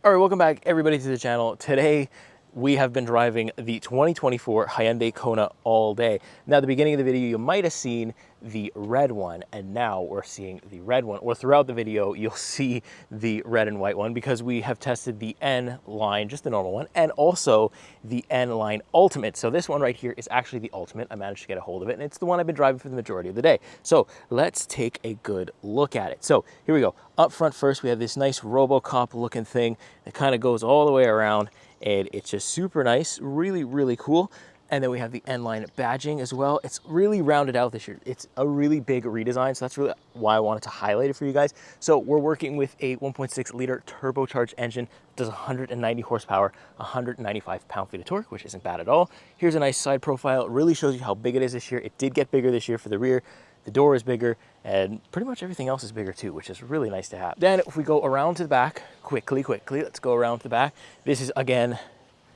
All right, welcome back everybody to the channel. Today we have been driving the 2024 Hyundai Kona all day. Now at the beginning of the video you might have seen the red one, and now we're seeing the red one, or throughout the video you'll see the red and white one because we have tested the N line, just the normal one, and also the N line Ultimate. So this one right here is actually the Ultimate. I managed to get a hold of it and it's the one I've been driving for the majority of the day. So let's take a good look at it. So here we go. Up front first we have this nice robocop looking thing that kind of goes all the way around, and it's just super nice, really cool. And then we have the N-line badging as well. It's really rounded out this year. It's a really big redesign, so that's really why I wanted to highlight it for you guys. So we're working with a 1.6 liter turbocharged engine, does 190 horsepower, 195 pound-feet of torque, which isn't bad at all. Here's a nice side profile. It really shows you how big it is this year. It did get bigger this year for the rear. The door is bigger, and pretty much everything else is bigger too, which is really nice to have. Then if we go around to the back, quickly, let's go around to the back. This is, again,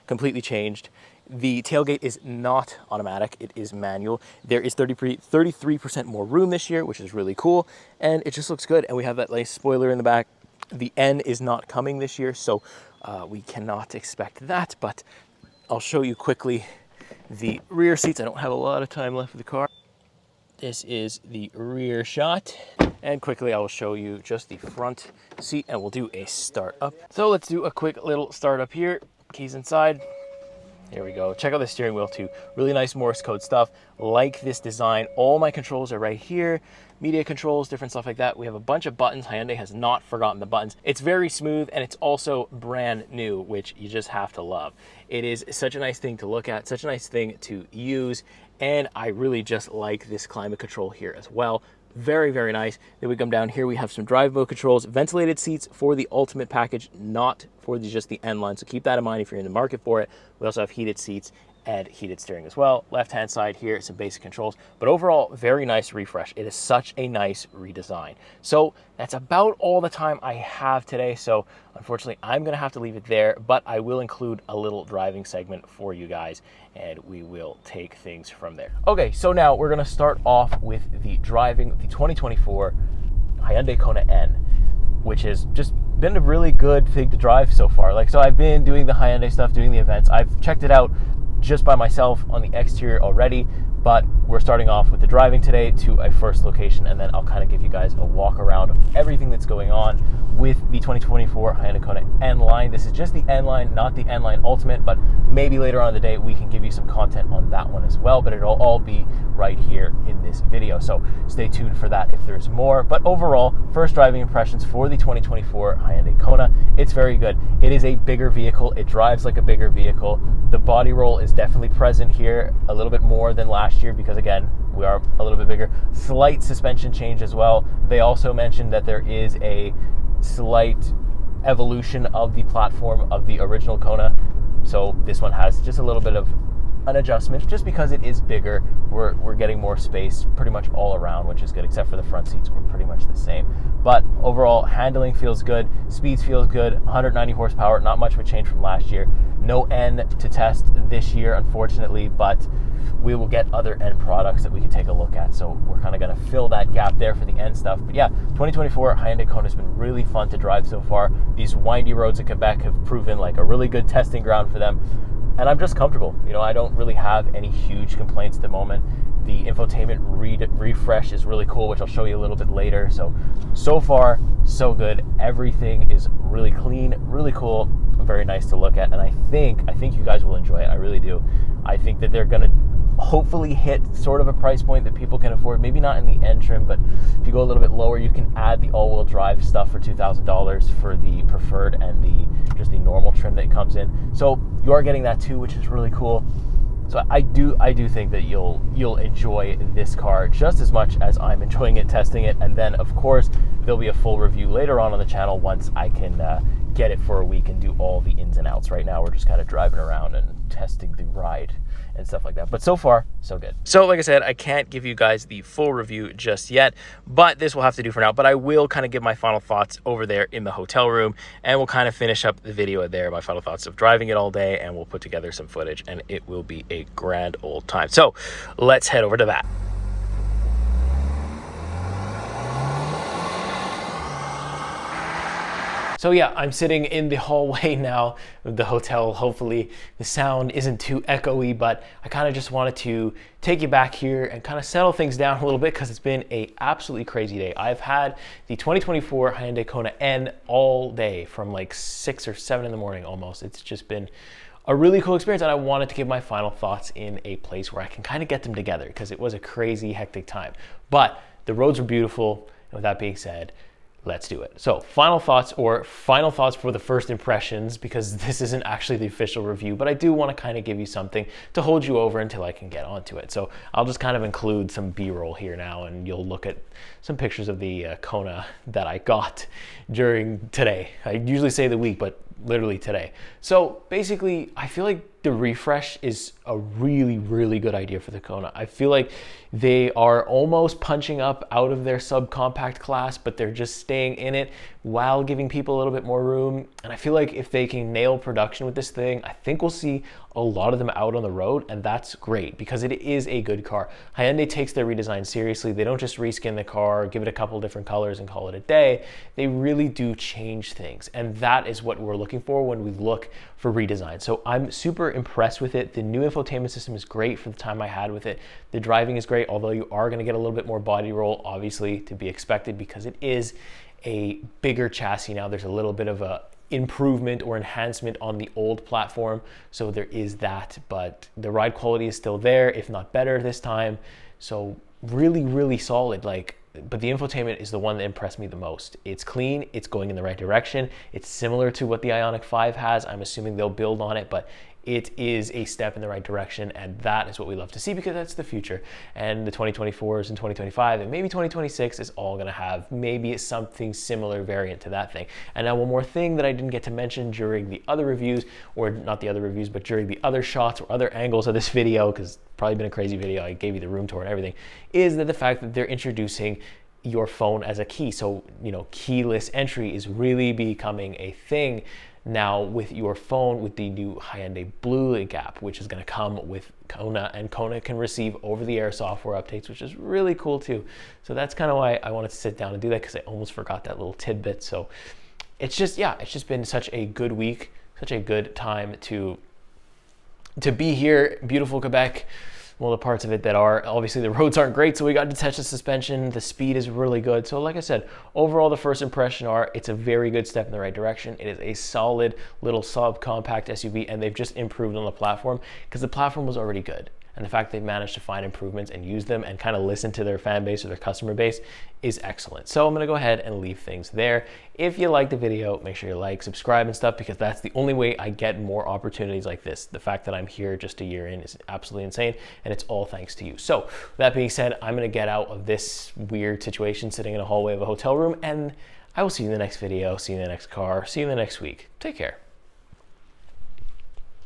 completely changed. The tailgate is not automatic, it is manual. There is 33% more room this year, which is really cool, and it just looks good. And we have that nice spoiler in the back. The N is not coming this year, so we cannot expect that, but I'll show you quickly the rear seats. I don't have a lot of time left for the car. This is the rear shot, and quickly I will show you just the front seat, and we'll do a start up. So let's do a quick little start up here. Keys inside. Here we go. Check out the steering wheel too. Really nice Morse code stuff. Like this design. All my controls are right here. Media controls, different stuff like that. We have a bunch of buttons. Hyundai has not forgotten the buttons. It's very smooth, and it's also brand new, which you just have to love. It is such a nice thing to look at, such a nice thing to use, and I really just like this climate control here as well. Very nice. Then we come down here, we have some drive mode controls, ventilated seats for the Ultimate package, not for just the N line, so keep that in mind if you're in the market for it. We also have heated seats and heated steering as well. Left hand side here, some basic controls, but overall very nice refresh. It is such a nice redesign. So that's about all the time I have today, so unfortunately I'm gonna have to leave it there, but I will include a little driving segment for you guys and we will take things from there. Okay, so now we're gonna start off with the driving the 2024 Hyundai Kona N, which has just been a really good thing to drive so far. So I've been doing the Hyundai stuff, doing the events. I've checked it out just by myself on the exterior already, but we're starting off with the driving today to a first location, and then I'll kind of give you guys a walk around of everything that's going on with the 2024 Hyundai Kona N line. This is just the N line, not the N line Ultimate, but maybe later on in the day we can give you some content on that one as well, but it'll all be right here in this video, so stay tuned for that if there's more. But overall, first driving impressions for the 2024 Hyundai Kona, it's very good. It is a bigger vehicle, it drives like a bigger vehicle. The body roll is definitely present here, a little bit more than last year because again, we are a little bit bigger. Slight suspension change as well. They also mentioned that there is a slight evolution of the platform of the original Kona. So this one has just a little bit of an adjustment just because it is bigger. We're getting more space pretty much all around, which is good, except for the front seats were pretty much the same. But overall, handling feels good, speeds feels good, 190 horsepower, not much of a change from last year. No N to test this year, unfortunately, but we will get other N products that we can take a look at. So we're kind of going to fill that gap there for the N stuff. But yeah, 2024 Hyundai Kona has been really fun to drive so far. These windy roads in Quebec have proven like a really good testing ground for them. And I'm just comfortable. You know, I don't really have any huge complaints at the moment. The infotainment refresh is really cool, which I'll show you a little bit later. So far, so good. Everything is really clean, really cool, very nice to look at. And I think you guys will enjoy it. I really do. I think that they're gonna hopefully hit sort of a price point that people can afford. Maybe not in the N trim, but if you go a little bit lower, you can add the all-wheel drive stuff for $2,000 for the preferred and just the normal trim that comes in. So you are getting that too, which is really cool. So I do think that you'll enjoy this car just as much as I'm enjoying it, testing it. And then of course there'll be a full review later on the channel once I can get it for a week and do all the ins and outs. Right now we're just kind of driving around and testing the ride and stuff like that. But so far, so good. So like I said, I can't give you guys the full review just yet, but this will have to do for now. But I will kind of give my final thoughts over there in the hotel room, and we'll kind of finish up the video there, my final thoughts of driving it all day, and we'll put together some footage, and it will be a grand old time. So let's head over to that. So yeah, I'm sitting in the hallway now of the hotel. Hopefully the sound isn't too echoey, but I kind of just wanted to take you back here and kind of settle things down a little bit because it's been a absolutely crazy day. I've had the 2024 Hyundai Kona N all day from like 6 or 7 in the morning almost. It's just been a really cool experience, and I wanted to give my final thoughts in a place where I can kind of get them together because it was a crazy, hectic time. But the roads were beautiful, and with that being said, let's do it. So final thoughts for the first impressions, because this isn't actually the official review, but I do want to kind of give you something to hold you over until I can get onto it. So I'll just kind of include some B-roll here now, and you'll look at some pictures of the Kona that I got during today. I usually say the week, but literally today. So basically, I feel like the refresh is a really, really good idea for the Kona. I feel like they are almost punching up out of their subcompact class, but they're just staying in it while giving people a little bit more room. And I feel like if they can nail production with this thing, I think we'll see a lot of them out on the road, and that's great because it is a good car. Hyundai takes their redesign seriously. They don't just reskin the car, give it a couple different colors and call it a day. They really do change things, and that is what we're looking for when we look for redesign. So I'm super impressed with it. The new infotainment system is great for the time I had with it. The driving is great, although you are going to get a little bit more body roll, obviously, to be expected because it is a bigger chassis now. There's a little bit of a improvement or enhancement on the old platform, so there is that, but the ride quality is still there, if not better this time. So really, really solid. But the infotainment is the one that impressed me the most. It's clean, it's going in the right direction. It's similar to what the Ioniq 5 has. I'm assuming they'll build on it, but it is a step in the right direction, and that is what we love to see because that's the future. And the 2024s and 2025 and maybe 2026 is all gonna have maybe something similar variant to that thing. And now one more thing that I didn't get to mention during the other reviews, or not the other reviews, but during the other shots or other angles of this video, because probably been a crazy video, I gave you the room tour and everything, is that the fact that they're introducing your phone as a key. So, keyless entry is really becoming a thing now with your phone, with the new Hyundai Blue Link app, which is going to come with Kona, and Kona can receive over-the-air software updates, which is really cool too. So that's kind of why I wanted to sit down and do that, because I almost forgot that little tidbit. So it's just been such a good week, such a good time to be here, beautiful Quebec. Well, the parts of it that are, obviously the roads aren't great, so we got to touch the suspension. The speed is really good. So like I said, overall the first impression it's a very good step in the right direction. It is a solid little subcompact SUV, and they've just improved on the platform because the platform was already good. And the fact they've managed to find improvements and use them and kind of listen to their fan base or their customer base is excellent. So I'm gonna go ahead and leave things there. If you like the video, make sure you like, subscribe and stuff, because that's the only way I get more opportunities like this. The fact that I'm here just a year in is absolutely insane, and it's all thanks to you. So with that being said, I'm gonna get out of this weird situation sitting in a hallway of a hotel room, and I will see you in the next video, see you in the next car, see you in the next week. Take care.